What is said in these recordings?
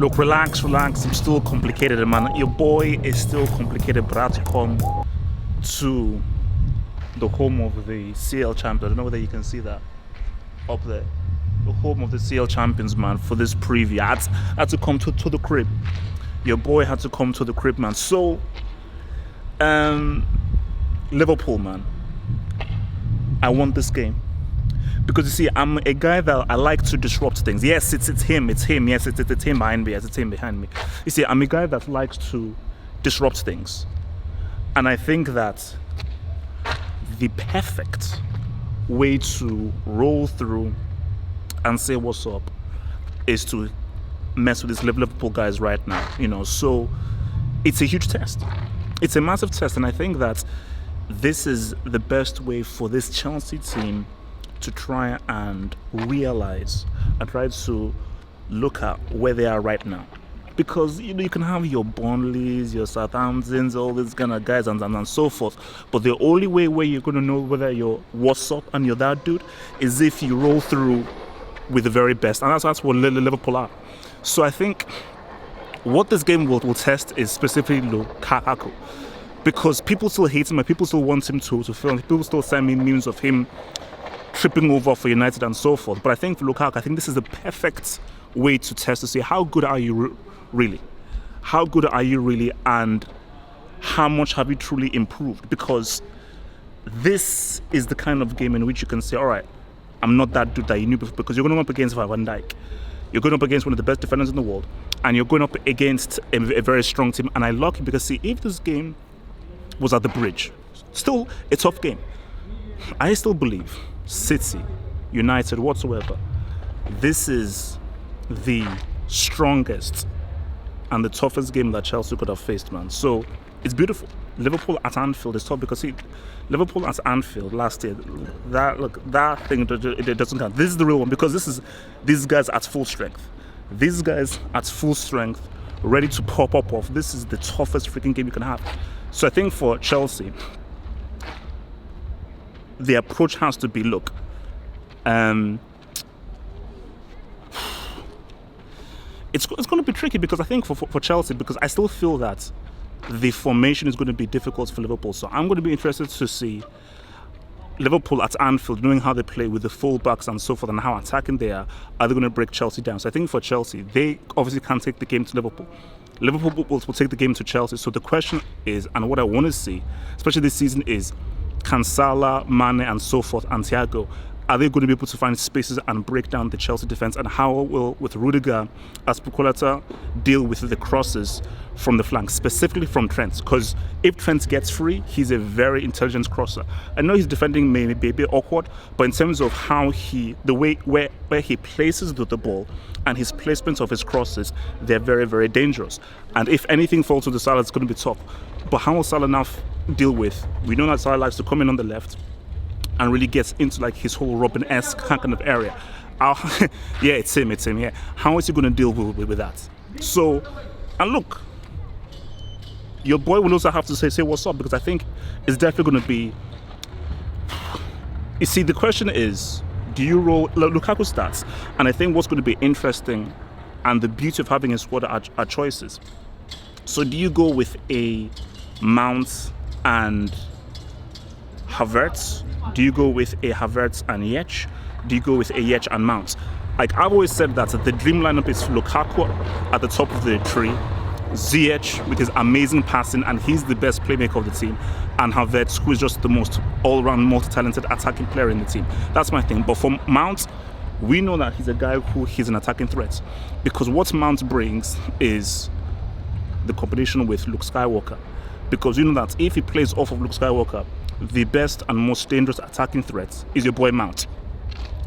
Look, relax. I'm still complicated, man. Your boy is still complicated, but I had to come to the home of the CL champions. I don't know whether you can see that up there. The home of the CL champions, man, for this preview. I had to come to the crib. Your boy had to come to the crib, man. So, Liverpool, man. I want this game. Because you see, I'm a guy that I like to disrupt things. Yes, it's him. Yes, it's him behind me. Yes, it's him behind me. You see, I'm a guy that likes to disrupt things. And I think that the perfect way to roll through and say what's up is to mess with these Liverpool guys right now. So it's a huge test. It's a massive test. And I think that this is the best way for this Chelsea team to try and realize and try to look at where they are right now. Because you can have your Burnleys, your Southamptons, all these kind of guys and so forth. But the only way where you're going to know whether you're what's up and you're that dude is if you roll through with the very best. And that's what Liverpool are. So I think what this game will test is specifically Lukaku. Because people still hate him and people still want him to film. People still send me memes of him tripping over for United and so forth. But I think for Lukaku, I think this is the perfect way to test to see how good are you really? How good are you really, and how much have you truly improved? Because this is the kind of game in which you can say, all right, I'm not that dude that you knew before, because you're going up against Van Dijk. You're going up against one of the best defenders in the world, and you're going up against a very strong team. And I like it because, see, if this game was at the Bridge, still a tough game. I still believe City, United, whatsoever, this is the strongest and the toughest game that Chelsea could have faced, man. So it's beautiful. Liverpool at Anfield is tough because, see, Liverpool at Anfield last year, that thing, it doesn't count. This is the real one because these guys at full strength. These guys at full strength, ready to pop up off. This is the toughest freaking game you can have. So I think for Chelsea, the approach has to be, look, it's going to be tricky because I think for Chelsea, because I still feel that the formation is going to be difficult for Liverpool. So I'm going to be interested to see Liverpool at Anfield, knowing how they play with the full-backs and so forth and how attacking they are they going to break Chelsea down? So I think for Chelsea, they obviously can't take the game to Liverpool. Liverpool will take the game to Chelsea. So the question is, and what I want to see, especially this season, is can Salah, Mane and so forth, and Thiago, are they going to be able to find spaces and break down the Chelsea defence? And how will, with Rudiger, Azpilicueta, deal with the crosses from the flank, specifically from Trent? Because if Trent gets free, he's a very intelligent crosser. I know his defending may be a bit awkward, but in terms of how the way where he places the ball and his placement of his crosses, they're very, very dangerous. And if anything falls to the Salah, it's going to be tough. But how will Salah now deal with? We know that Salah likes to come in on the left and really gets into like his whole Robin-esque kind of area. Yeah, it's him, yeah. How is he going to deal with that? So, and look, your boy will also have to say what's up, because I think it's definitely going to be... You see, the question is, do you roll Lukaku stats? And I think what's going to be interesting, and the beauty of having a squad are choices. So do you go with a Mount and Havertz? Do you go with a Havertz and Ziyech? Do you go with a Ziyech and Mount? Like I've always said that the dream lineup is Lukaku at the top of the tree, Ziyech with his amazing passing and he's the best playmaker of the team, and Havertz, who is just the most all-round multi-talented attacking player in the team. That's my thing. But for Mount, we know that he's a guy who he's an attacking threat, because what Mount brings is the combination with Luke Skywalker. Because you know that if he plays off of Luke Skywalker, the best and most dangerous attacking threat is your boy Mount.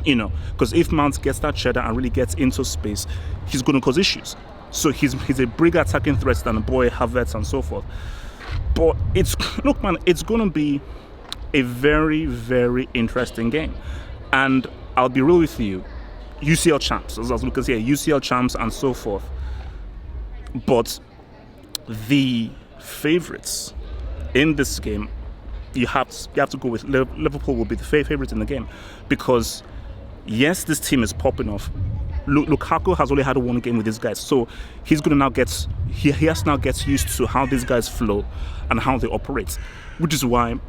Because if Mount gets that cheddar and really gets into space, he's going to cause issues. So he's a bigger attacking threat than the boy Havertz and so forth. But it's going to be a very, very interesting game. And I'll be real with you, UCL champs, as we can say, UCL champs and so forth. But the favourites in this game, you have to go with Liverpool will be the favourites in the game, because yes, this team is popping off, Lukaku has only had one game with these guys, so he's going to now he has to now get used to how these guys flow and how they operate, which is why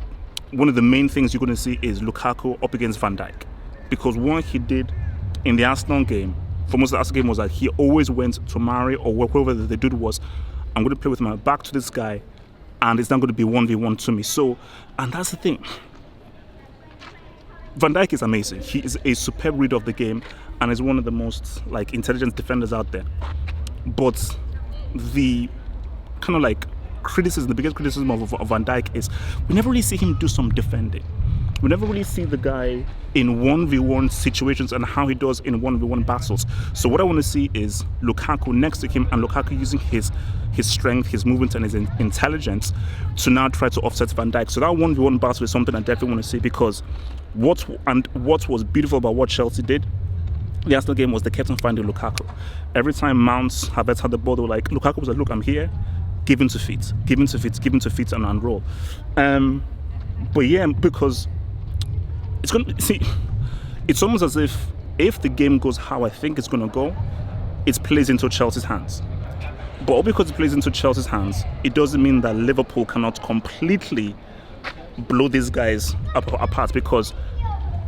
one of the main things you're going to see is Lukaku up against Van Dijk, because what he did in the Arsenal game, for most of the Arsenal game, was that he always went to Mari or whoever the dude was. I'm going to play with my back to this guy, and it's not going to be 1v1 to me. So, and that's the thing. Van Dijk is amazing. He is a superb reader of the game and is one of the most intelligent defenders out there. But the kind of the biggest criticism of Van Dijk is we never really see him do some defending. We never really see the guy in 1v1 situations and how he does in 1v1 battles. So what I want to see is Lukaku next to him, and Lukaku using his strength, his movement, and his intelligence to now try to offset Van Dijk. So that 1v1 battle is something I definitely want to see, because what was beautiful about what Chelsea did the Arsenal game was they kept on finding Lukaku. Every time Mounts, Havertz had the ball, they were like, Lukaku was like, look, I'm here. Give him to feet, and unroll. But yeah, because it's almost as if the game goes how I think it's going to go, it plays into Chelsea's hands. But all because it plays into Chelsea's hands, it doesn't mean that Liverpool cannot completely blow these guys apart, because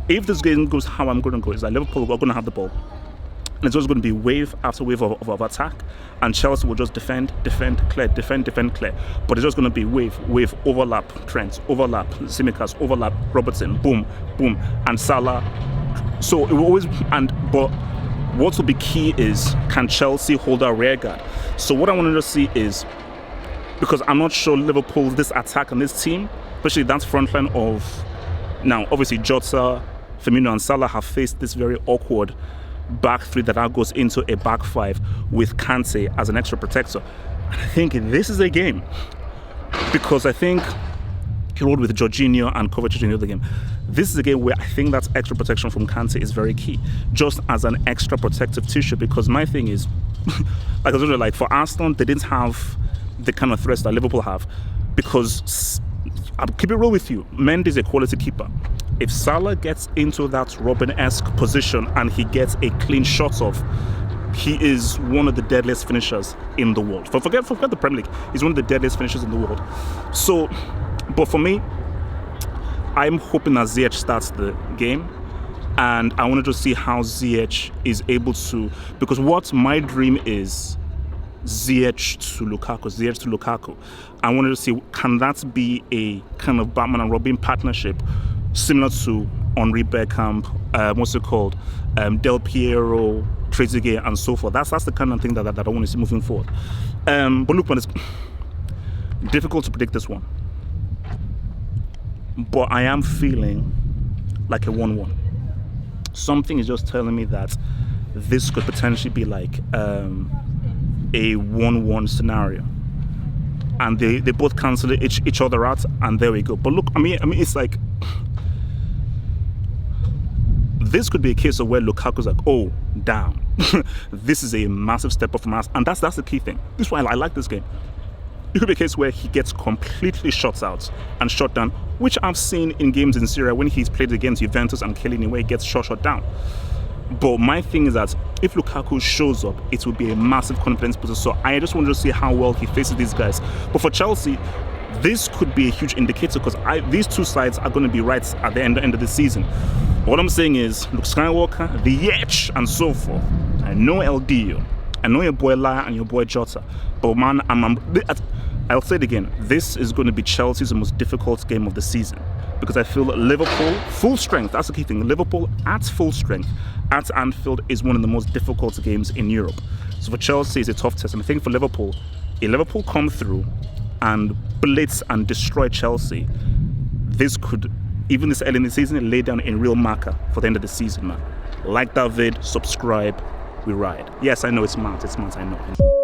if this game goes how I'm going to go, is that Liverpool are going to have the ball. And it's just going to be wave after wave of attack, and Chelsea will just defend, clear. But it's just going to be wave, overlap Trent, overlap Tsimikas, overlap Robertson, boom, and Salah. So it will always, but what will be key is, can Chelsea hold our rear guard? So what I want to see is, because I'm not sure Liverpool, this attack and this team, especially that front line of, now obviously Jota, Firmino and Salah have faced this very awkward back three that now goes into a back five with Kante as an extra protector. And I think this is a game, because I think he rolled with Jorginho and Kovacic in the other game. This is a game where I think that extra protection from Kante is very key, just as an extra protective tissue, because my thing is, like I was saying, for Arsenal, they didn't have the kind of threats that Liverpool have, because I'll keep it real with you, Mendy is a quality keeper. If Salah gets into that Robin-esque position and he gets a clean shot off, he is one of the deadliest finishers in the world. Forget the Premier League. He's one of the deadliest finishers in the world. So, but for me, I'm hoping that Ziyech starts the game, and I want to just see how Ziyech is able to, because what my dream is, Ziyech to Lukaku. I wanted to see, can that be a kind of Batman and Robin partnership, similar to Henri Bergkamp, Del Piero, Trezeguet, and so forth. That's the kind of thing that I want to see moving forward. But look, man, it's difficult to predict this one. But I am feeling like a 1-1. Something is just telling me that this could potentially be like a 1-1 scenario. And they both cancel each other out, and there we go. But look, I mean, it's like, this could be a case of where Lukaku's like, oh, damn, this is a massive step up from us. And that's the key thing. This is why I like this game. It could be a case where he gets completely shut out and shut down, which I've seen in games in Serie when he's played against Juventus and Kylian, where he gets shut down. But my thing is that if Lukaku shows up, it will be a massive confidence booster. So I just want to see how well he faces these guys. But for Chelsea, this could be a huge indicator, because these two sides are going to be right at the end of the season. What I'm saying is, Luke Skywalker, the Yetch, and so forth. I know El Dio. I know your boy Laya and your boy Jota. But man, I'll say it again. This is going to be Chelsea's most difficult game of the season, because I feel that Liverpool, full strength, that's the key thing. Liverpool at full strength at Anfield is one of the most difficult games in Europe. So for Chelsea, it's a tough test. And I think for Liverpool, if Liverpool come through and blitz and destroy Chelsea, this could, even this early in the season, lay down a real marker for the end of the season, man. Like that vid, subscribe, we ride. Yes, I know it's Mount, I know.